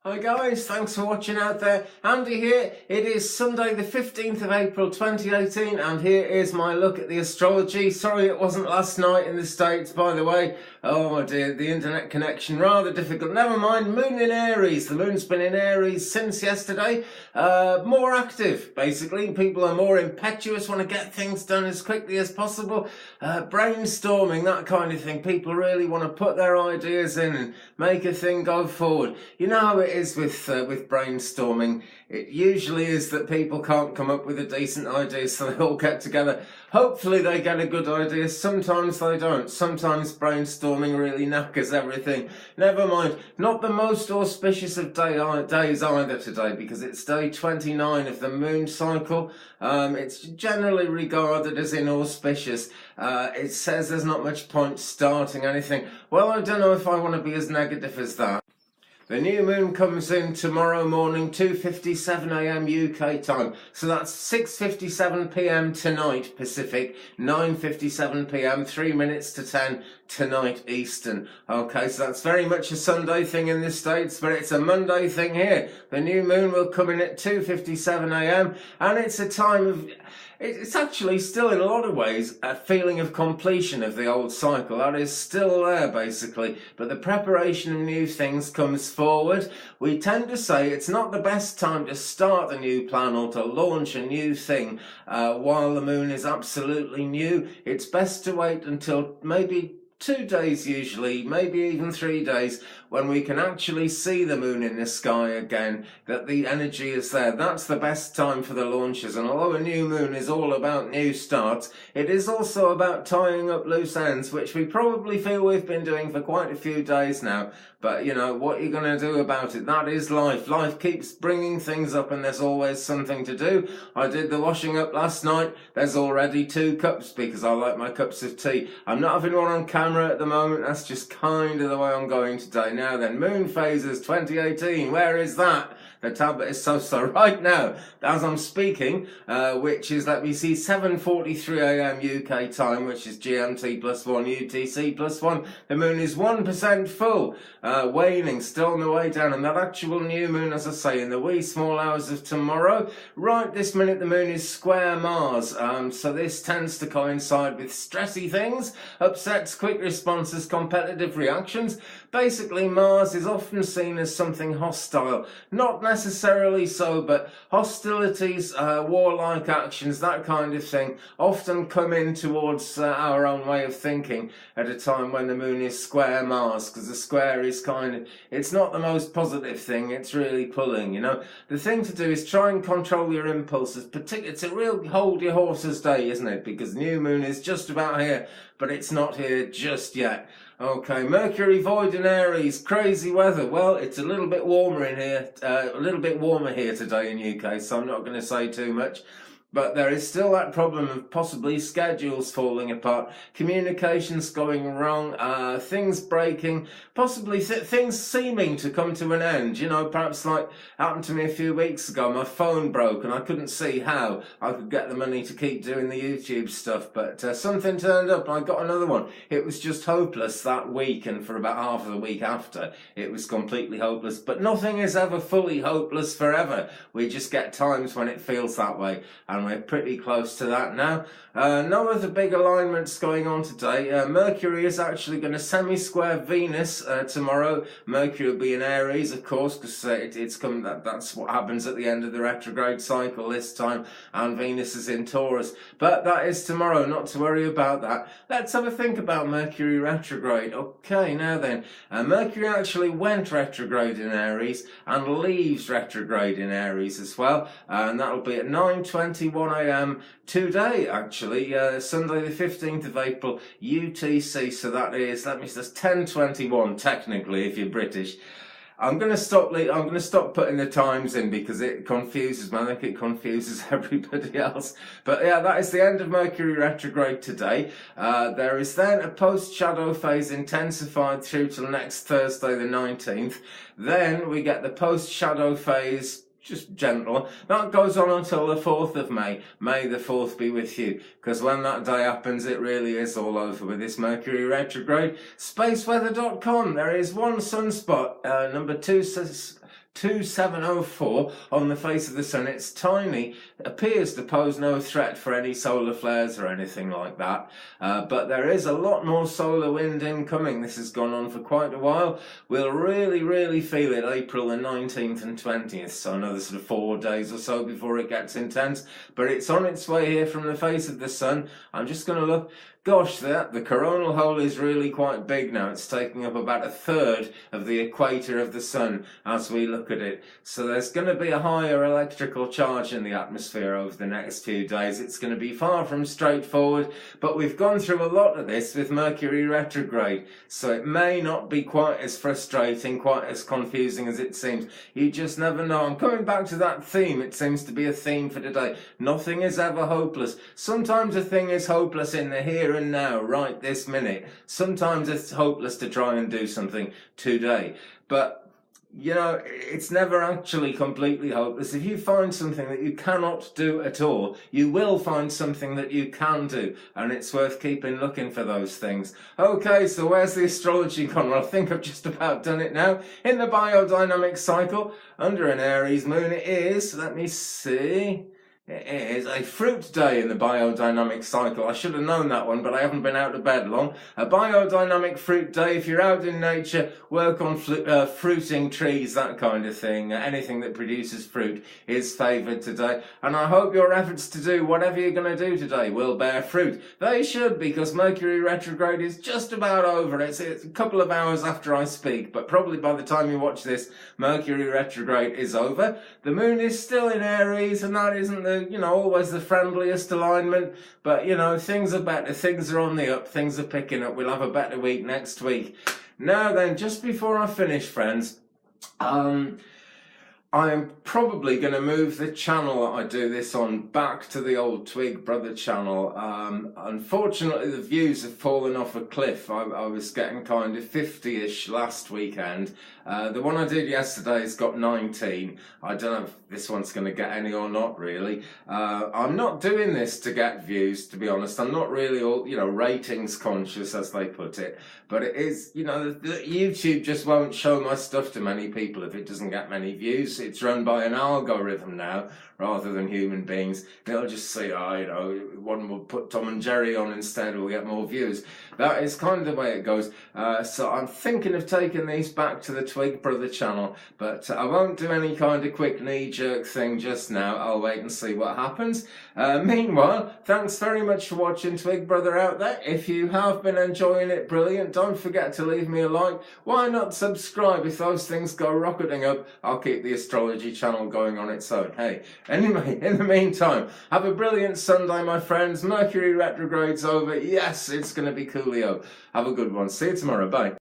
Hi guys, thanks for watching out there. Andy here. It is Sunday the 15th of April 2018 and here is my look at the astrology. Sorry it wasn't last night in the States, by the way. Oh dear, the internet connection rather difficult. Never mind, moon in Aries. The moon's been in Aries since yesterday. More active, basically. People are more impetuous, want to get things done as quickly as possible. Brainstorming, that kind of thing. People really want to put their ideas in and make a thing go forward. You know how it is with brainstorming. It usually is that people can't come up with a decent idea, so they all get together. Hopefully they get a good idea. Sometimes they don't. Sometimes brainstorming really knackers everything. Never mind. Not the most auspicious of days either today, because it's day 29 of the moon cycle. It's generally regarded as inauspicious. It says there's not much point starting anything. Well, I don't know if I want to be as negative as that. The new moon comes in tomorrow morning, 2:57 a.m. UK time. So that's 6:57 p.m. tonight Pacific, 9:57 p.m., 3 minutes to 10 tonight Eastern. Okay, so that's very much a Sunday thing in the States, but it's a Monday thing here. The new moon will come in at 2:57 a.m. and it's a time of... It's actually still, in a lot of ways, a feeling of completion of the old cycle. That is still there, basically. But the preparation of new things comes forward. We tend to say it's not the best time to start a new plan or to launch a new thing while the moon is absolutely new. It's best to wait until maybe 2 days usually, maybe even 3 days, when we can actually see the moon in the sky again, that the energy is there. That's the best time for the launches. And although a new moon is all about new starts, it is also about tying up loose ends, which we probably feel we've been doing for quite a few days now. But, you know, what are you going to do about it? That is life. Life keeps bringing things up and there's always something to do. I did the washing up last night. There's already 2 cups because I like my cups of tea. I'm not having one on camera at the moment. That's just kind of the way I'm going today. Now then, moon phases 2018. Where is that? The tablet is so right now, as I'm speaking, which is, let me see, 7:43 a.m. UK time, which is GMT +1, UTC +1. The moon is 1% full, waning, still on the way down, and that actual new moon, as I say, in the wee small hours of tomorrow. Right this minute, the moon is square Mars, so this tends to coincide with stressy things, upsets, quick responses, competitive reactions. Basically, Mars is often seen as something hostile. Not necessarily so, but hostilities, warlike actions, that kind of thing, often come in towards our own way of thinking at a time when the moon is square Mars, because the square is kind of, it's not the most positive thing, it's really pulling, you know. The thing to do is try and control your impulses, particularly, it's a real hold your horses day, isn't it? Because new moon is just about here, but it's not here just yet. Okay, Mercury void in Aries, crazy weather. Well, it's a little bit warmer in here, a little bit warmer here today in UK, so I'm not going to say too much. But there is still that problem of possibly schedules falling apart, communications going wrong, things breaking, possibly things seeming to come to an end. You know, perhaps like happened to me a few weeks ago, my phone broke and I couldn't see how I could get the money to keep doing the YouTube stuff. But something turned up and I got another one. It was just hopeless that week, and for about half of the week after, it was completely hopeless. But nothing is ever fully hopeless forever. We just get times when it feels that way. And we're pretty close to that now. No other big alignments going on today. Mercury is actually going to semi-square Venus tomorrow. Mercury will be in Aries, of course, because it's come. That's what happens at the end of the retrograde cycle this time, and Venus is in Taurus. But that is tomorrow, not to worry about that. Let's have a think about Mercury retrograde. Okay, now then, Mercury actually went retrograde in Aries and leaves retrograde in Aries as well, and that'll be at 9:21 a.m. today, actually, Sunday the 15th of April, UTC, so that is, that's 10:21 technically if you're British. I'm going to stop putting the times in because it confuses me. I think it confuses everybody else. But yeah, that is the end of Mercury retrograde today. There is then a post-shadow phase intensified through till next Thursday the 19th. Then we get the post-shadow phase, just gentle. That goes on until the 4th of May. May the 4th be with you. Because when that day happens, it really is all over with this Mercury retrograde. Spaceweather.com. There is one sunspot, number 2 2704 on the face of the sun. It's tiny, appears to pose no threat for any solar flares or anything like that, but there is a lot more solar wind incoming. This has gone on for quite a while. We'll really feel it April the 19th and 20th, so another sort of 4 days or so before it gets intense, but it's on its way here from the face of the sun. I'm just going to look. Gosh, the coronal hole is really quite big now. It's taking up about a third of the equator of the sun as we look at it. So there's going to be a higher electrical charge in the atmosphere over the next few days. It's going to be far from straightforward, but we've gone through a lot of this with Mercury retrograde, so it may not be quite as frustrating, quite as confusing as it seems. You just never know. I'm coming back to that theme. It seems to be a theme for today. Nothing is ever hopeless. Sometimes a thing is hopeless in the here and now, right this minute. Sometimes it's hopeless to try and do something today, but you know, it's never actually completely hopeless. If you find something that you cannot do at all, you will find something that you can do, and it's worth keeping looking for those things. Okay, so where's the astrology gone? Well, I think I've just about done it now. In the biodynamic cycle, under an Aries moon, it is, let me see, it is a fruit day in the biodynamic cycle. I should have known that one, but I haven't been out of bed long. A biodynamic fruit day. If you're out in nature, work on fruiting trees, that kind of thing. Anything that produces fruit is favoured today. And I hope your efforts to do whatever you're going to do today will bear fruit. They should, because Mercury retrograde is just about over. It's a couple of hours after I speak, but probably by the time you watch this, Mercury retrograde is over. The moon is still in Aries, and that isn't the always the friendliest alignment, but things are better, things are on the up, things are picking up. We'll have a better week next week. Now then, just before I finish, friends, I'm probably going to move the channel that I do this on back to the old Twig Brother channel. Unfortunately, the views have fallen off a cliff. I was getting kind of 50-ish last weekend. The one I did yesterday has got 19. I don't know if this one's going to get any or not, really. I'm not doing this to get views, to be honest. I'm not really all, ratings conscious, as they put it. But it is, YouTube just won't show my stuff to many people if it doesn't get many views. It's run by an algorithm now rather than human beings. They'll just say, one will put Tom and Jerry on instead, we'll get more views. That is kind of the way it goes. So I'm thinking of taking these back to the Twig Brother channel, but I won't do any kind of quick knee-jerk thing just now. I'll wait and see what happens. Meanwhile, thanks very much for watching, Twig Brother out there. If you have been enjoying it, brilliant. Don't forget to leave me a like. Why not subscribe? If those things go rocketing up, I'll keep the astrology channel going on its own. Hey, anyway, in the meantime, have a brilliant Sunday, my friends. Mercury retrograde's over. Yes, it's going to be coolio. Have a good one. See you tomorrow. Bye.